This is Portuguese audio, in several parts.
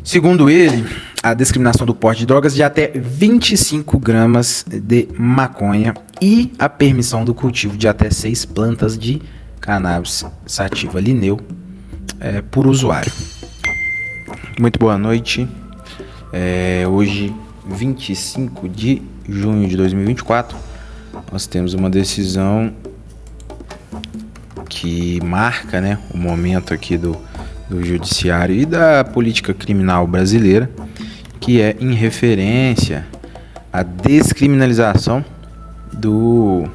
Segundo ele, a discriminação do porte de drogas de até 25 gramas de maconha e a permissão do cultivo de até 6 plantas de cannabis sativa lineu por usuário. Muito boa noite. Hoje, 25 de junho de 2024, nós temos uma decisão que marca, o momento aqui do judiciário e da política criminal brasileira, que é em referência à descriminalização do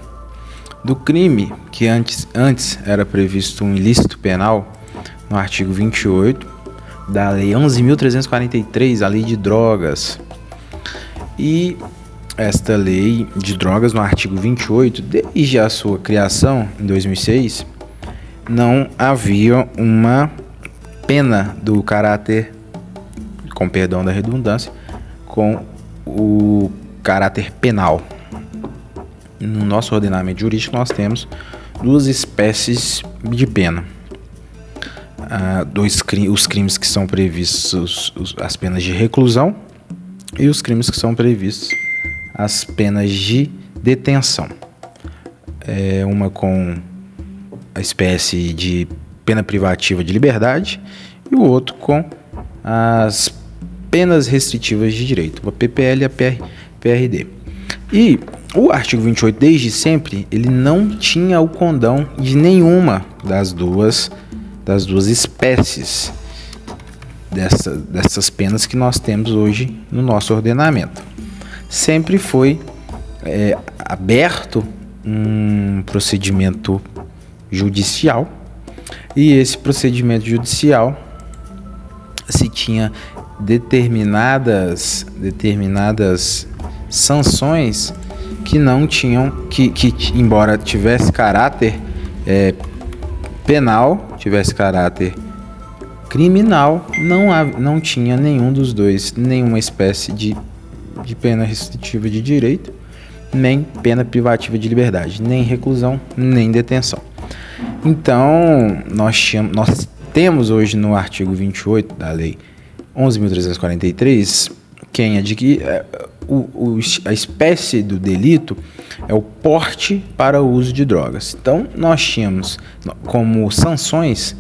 crime que antes era previsto um ilícito penal no artigo 28 da Lei 11.343, a Lei de Drogas. E esta Lei de Drogas, no artigo 28, desde a sua criação em 2006, não havia uma pena do caráter, com perdão da redundância, com o caráter penal. No nosso ordenamento jurídico nós temos duas espécies de pena. Os crimes que são previstos as penas de reclusão e os crimes que são previstos as penas de detenção. Uma com a espécie de pena privativa de liberdade e o outro com as penas restritivas de direito, a PPL e a PRD. E o artigo 28, desde sempre, ele não tinha o condão de nenhuma das duas espécies dessas penas que nós temos hoje no nosso ordenamento. Sempre foi aberto um procedimento judicial, e esse procedimento judicial se tinha determinadas sanções que não tinham, que embora tivesse caráter penal, tivesse caráter criminal, não tinha nenhum dos dois, nenhuma espécie de pena restritiva de direito, nem pena privativa de liberdade, nem reclusão, nem detenção. Então, nós temos hoje no artigo 28 da Lei 11.343, a espécie do delito é o porte para o uso de drogas. Então, nós tínhamos como sanções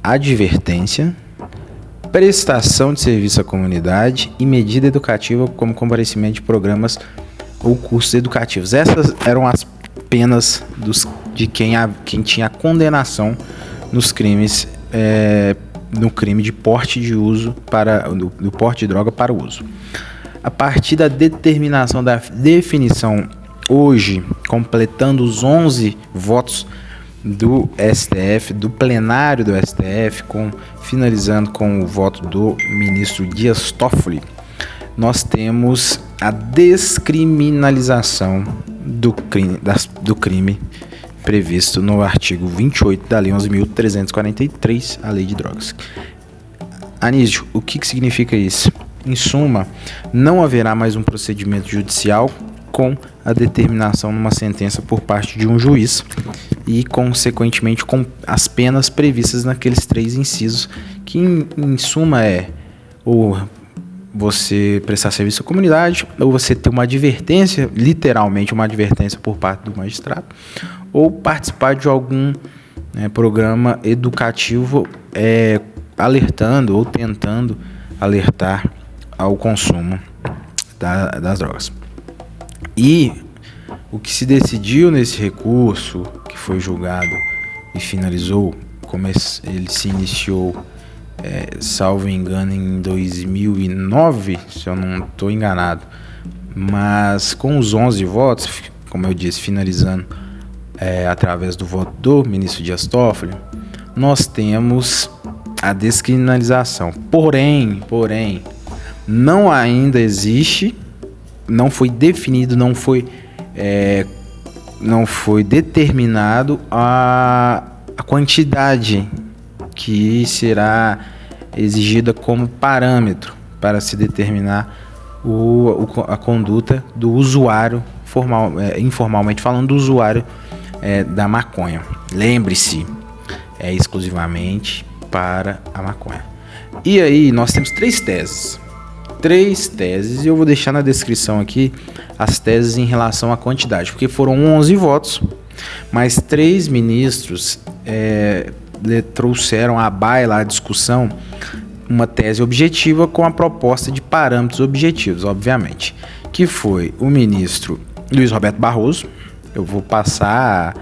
advertência, prestação de serviço à comunidade e medida educativa como comparecimento de programas ou cursos educativos. Essas eram as penas de quem tinha condenação nos crimes, no crime de porte de uso do porte de droga para o uso. A partir da determinação da definição, hoje, completando os 11 votos do STF, do plenário do STF, finalizando com o voto do ministro Dias Toffoli, nós temos a descriminalização do crime previsto no artigo 28 da Lei 11.343, a Lei de Drogas. Anísio, o que significa isso? Em suma, não haverá mais um procedimento judicial com a determinação numa sentença por parte de um juiz e, consequentemente, com as penas previstas naqueles 3 incisos, que em suma ou você prestar serviço à comunidade, ou você ter uma advertência, literalmente uma advertência por parte do magistrado, ou participar de algum programa educativo alertando ou tentando alertar ao consumo das drogas. E o que se decidiu nesse recurso, que foi julgado e finalizou, ele se iniciou, salvo engano, em 2009, se eu não estou enganado, mas com os 11 votos, como eu disse, finalizando através do voto do ministro Dias Toffoli, nós temos a descriminalização. Porém, não ainda existe, não foi definido, não foi determinado a quantidade que será exigida como parâmetro para se determinar a conduta do usuário, informalmente falando, do usuário da maconha. Lembre-se, é exclusivamente para a maconha. E aí nós temos três teses. E eu vou deixar na descrição aqui as teses em relação à quantidade, porque foram 11 votos, mas 3 ministros trouxeram à baila, à discussão, uma tese objetiva com a proposta de parâmetros objetivos, obviamente, que foi o ministro Luiz Roberto Barroso. Eu vou passar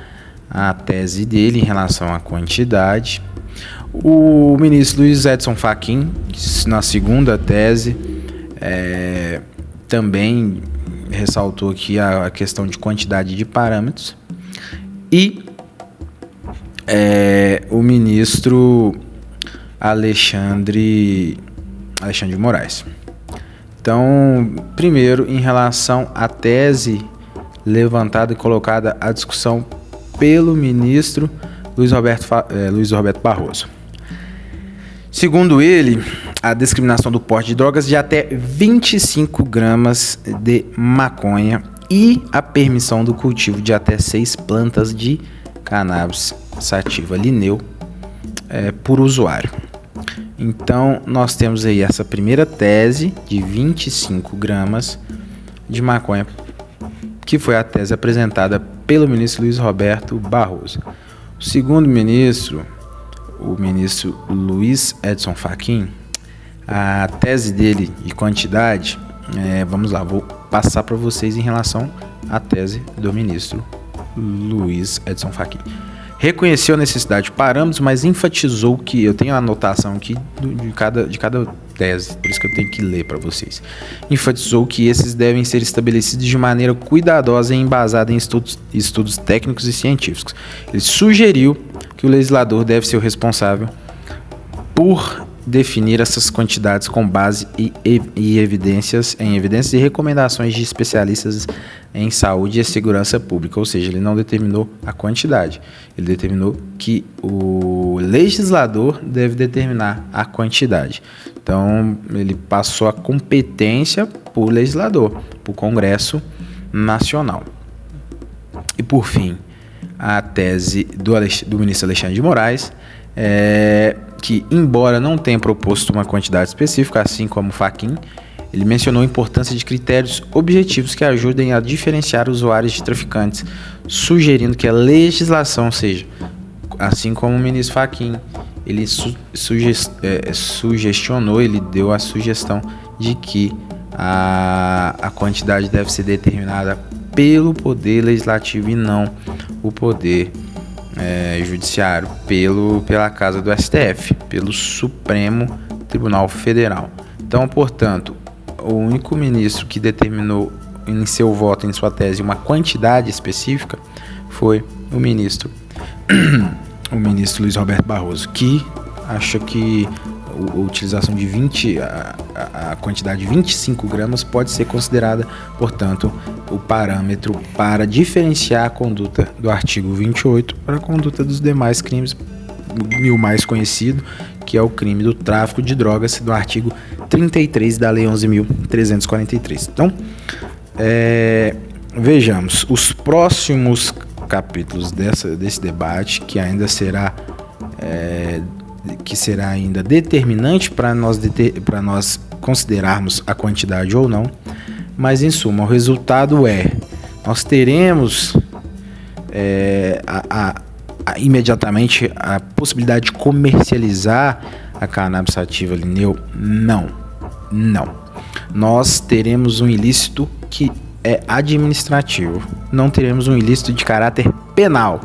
a tese dele em relação à quantidade. O ministro Luiz Edson Fachin, na segunda tese, também ressaltou aqui a questão de quantidade de parâmetros. E o ministro Alexandre de Moraes. Então, primeiro, em relação à tese levantada e colocada à discussão pelo ministro Luiz Roberto Barroso. Segundo ele, a discriminação do porte de drogas de até 25 gramas de maconha e a permissão do cultivo de até 6 plantas de cannabis sativa Lineu por usuário. Então, nós temos aí essa primeira tese de 25 gramas de maconha, que foi a tese apresentada pelo ministro Luiz Roberto Barroso. O segundo ministro, o ministro Luiz Edson Fachin, a tese dele de quantidade, vamos lá, vou passar para vocês em relação à tese do ministro Luiz Edson Fachin. Reconheceu a necessidade de parâmetros, mas enfatizou que, eu tenho a anotação aqui de cada tese, por isso que eu tenho que ler para vocês. Enfatizou que esses devem ser estabelecidos de maneira cuidadosa e embasada em estudos técnicos e científicos. Ele sugeriu que o legislador deve ser o responsável por definir essas quantidades com base em evidências e recomendações de especialistas em saúde e segurança pública, ou seja, ele não determinou a quantidade, ele determinou que o legislador deve determinar a quantidade. Então, ele passou a competência para o legislador, para o Congresso Nacional. E, por fim, a tese do ministro Alexandre de Moraes que, embora não tenha proposto uma quantidade específica, assim como Fachin, ele mencionou a importância de critérios objetivos que ajudem a diferenciar usuários de traficantes, sugerindo que a legislação seja, assim como o ministro Fachin, ele sugestionou, ele deu a sugestão de que a quantidade deve ser determinada pelo poder legislativo e não o poder judiciário, pela casa do STF, pelo Supremo Tribunal Federal. Então, portanto, o único ministro que determinou em seu voto, em sua tese, uma quantidade específica foi o ministro Luiz Roberto Barroso, que acha que a utilização de a quantidade de 25 gramas pode ser considerada, portanto, o parâmetro para diferenciar a conduta do artigo 28 para a conduta dos demais crimes, o mais conhecido, que é o crime do tráfico de drogas, do artigo 33 da Lei 11.343. Então, vejamos, os próximos capítulos desse debate, que ainda será ainda determinante para nós considerarmos a quantidade ou não, mas em suma, o resultado nós teremos imediatamente a possibilidade de comercializar a cannabis sativa Lineu? Não. Nós teremos um ilícito que é administrativo, não teremos um ilícito de caráter penal,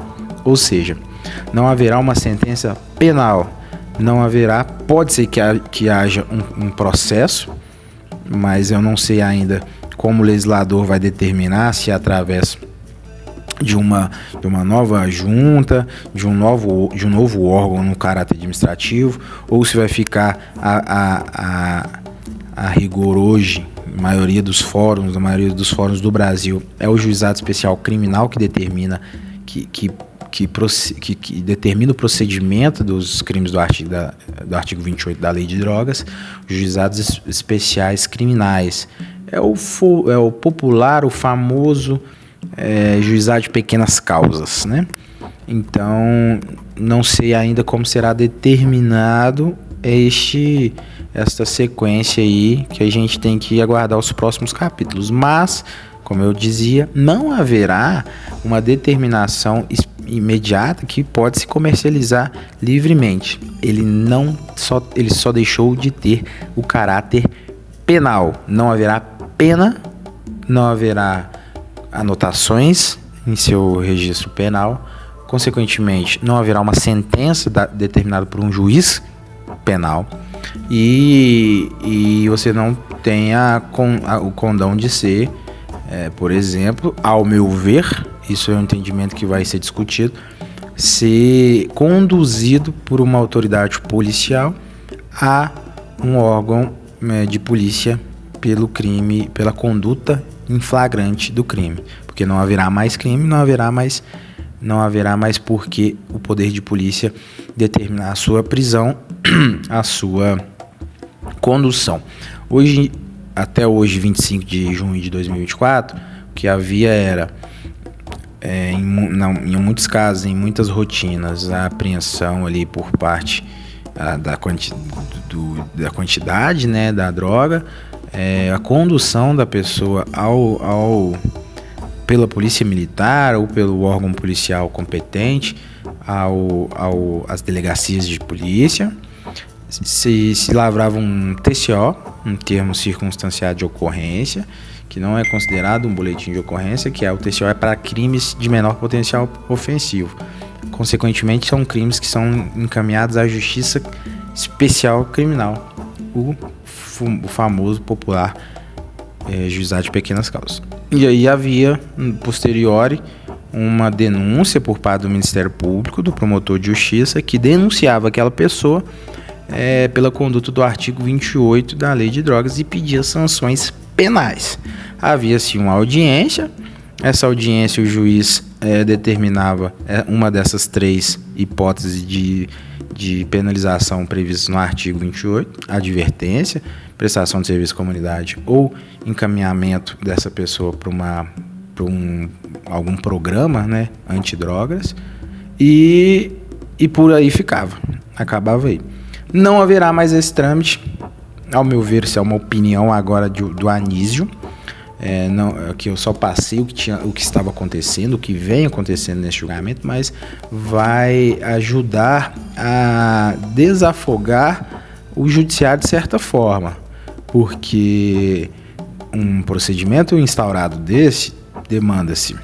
ou seja, não haverá uma sentença penal. Não haverá, pode ser que haja um processo, mas eu não sei ainda como o legislador vai determinar, se é através de uma nova junta, de um novo órgão no caráter administrativo, ou se vai ficar a rigor hoje, na maioria dos fóruns do Brasil, é o Juizado Especial Criminal que determina que determina o procedimento dos crimes do artigo 28 da Lei de Drogas. Os juizados especiais criminais é o popular, o famoso juizado de pequenas causas, né? Então, não sei ainda como será determinado esta sequência aí que a gente tem que aguardar os próximos capítulos. Mas, como eu dizia, não haverá uma determinação imediata que pode se comercializar livremente. Ele só deixou de ter o caráter penal. Não haverá pena, não haverá anotações em seu registro penal, consequentemente não haverá uma sentença determinada por um juiz penal e você não tem o condão de ser, por exemplo, ao meu ver, isso é um entendimento que vai ser discutido, ser conduzido por uma autoridade policial a um órgão de polícia pelo crime, pela conduta em flagrante do crime, porque não haverá mais crime, não haverá mais porque o poder de polícia determinar a sua prisão, a sua condução. Até hoje, 25 de junho de 2024, o que havia era, em muitos casos, em muitas rotinas, a apreensão ali por parte da quantidade, né, da droga, a condução da pessoa pela polícia militar ou pelo órgão policial competente às delegacias de polícia. Se lavrava um TCO, um termo circunstanciado de ocorrência, que não é considerado um boletim de ocorrência, que o TCO é para crimes de menor potencial ofensivo. Consequentemente, são crimes que são encaminhados à Justiça Especial Criminal, o famoso popular juizado de pequenas causas. E aí havia, posteriori, uma denúncia por parte do Ministério Público, do promotor de justiça, que denunciava aquela pessoa pela conduta do artigo 28 da Lei de Drogas e pedia sanções penais. Havia-se uma audiência, essa audiência o juiz determinava uma dessas três hipóteses de penalização previstas no artigo 28, advertência, prestação de serviço à comunidade ou encaminhamento dessa pessoa para algum programa, né, antidrogas, e por aí acabava aí. Não haverá mais esse trâmite, ao meu ver, isso é uma opinião agora do Anísio, que eu só passei o que estava acontecendo, o que vem acontecendo nesse julgamento, mas vai ajudar a desafogar o judiciário de certa forma, porque um procedimento instaurado desse demanda-se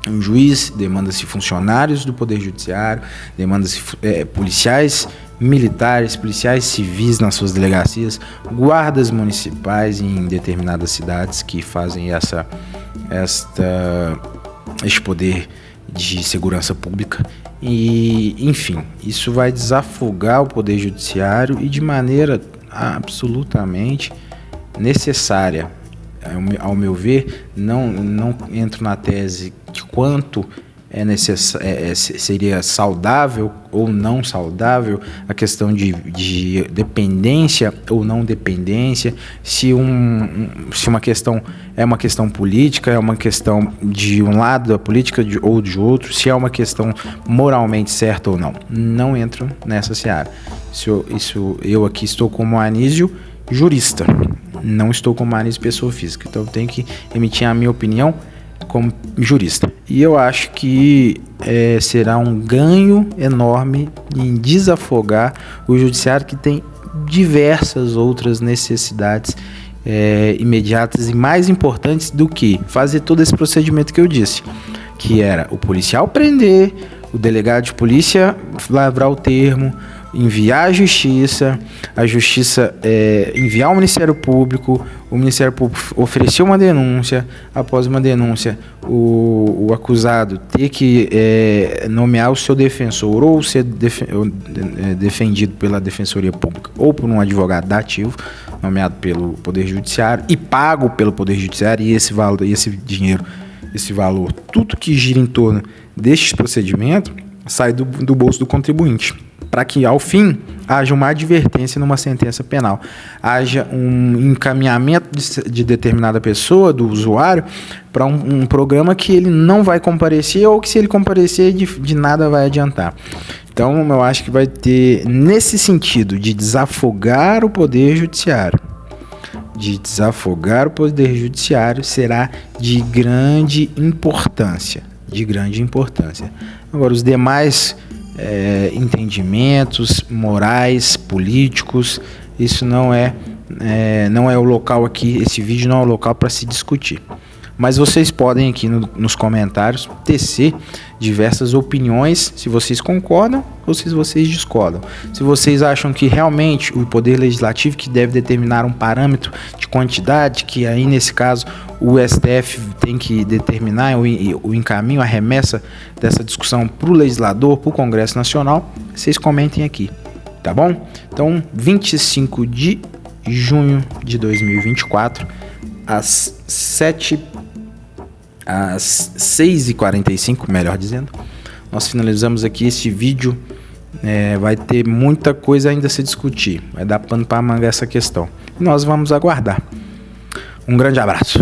um juiz, demanda-se funcionários do Poder Judiciário, demanda-se policiais militares, policiais civis nas suas delegacias, guardas municipais em determinadas cidades que fazem este poder de segurança pública. E, enfim, isso vai desafogar o Poder Judiciário e de maneira absolutamente necessária. Ao meu ver, não entro na tese de quanto seria saudável ou não saudável a questão de dependência ou não dependência, se uma questão é uma questão política, é uma questão de um lado da política ou de outro, se é uma questão moralmente certa ou não. Não entro nessa seara. Eu aqui estou como Anísio, jurista, não estou como Anísio, pessoa física, então eu tenho que emitir a minha opinião como jurista. E eu acho que será um ganho enorme em desafogar o judiciário, que tem diversas outras necessidades imediatas e mais importantes do que fazer todo esse procedimento que eu disse, que era o policial prender, o delegado de polícia lavrar o termo, enviar à justiça, a justiça enviar ao Ministério Público, o Ministério Público oferecer uma denúncia, após uma denúncia o acusado ter que nomear o seu defensor ou ser defendido pela Defensoria Pública ou por um advogado dativo nomeado pelo Poder Judiciário e pago pelo Poder Judiciário, e esse valor, esse dinheiro, esse valor, tudo que gira em torno deste procedimento sai do bolso do contribuinte, para que, ao fim, haja uma advertência numa sentença penal, haja um encaminhamento de determinada pessoa, do usuário, para um programa que ele não vai comparecer, ou que, se ele comparecer, de nada vai adiantar. Então eu acho que vai ter nesse sentido de desafogar o poder judiciário. Será de grande importância. Agora, os demais entendimentos morais, políticos, isso não é o local aqui, esse vídeo não é o local para se discutir. Mas vocês podem aqui nos comentários tecer diversas opiniões, se vocês concordam ou se vocês discordam. Se vocês acham que realmente o Poder Legislativo que deve determinar um parâmetro de quantidade, que aí nesse caso o STF tem que determinar o encaminho, a remessa dessa discussão para o legislador, para o Congresso Nacional, vocês comentem aqui, tá bom? Então, 25 de junho de 2024, às 6h45, melhor dizendo, nós finalizamos aqui este vídeo. Vai ter muita coisa ainda a se discutir, vai dar pano para manga essa questão. Nós vamos aguardar. Um grande abraço.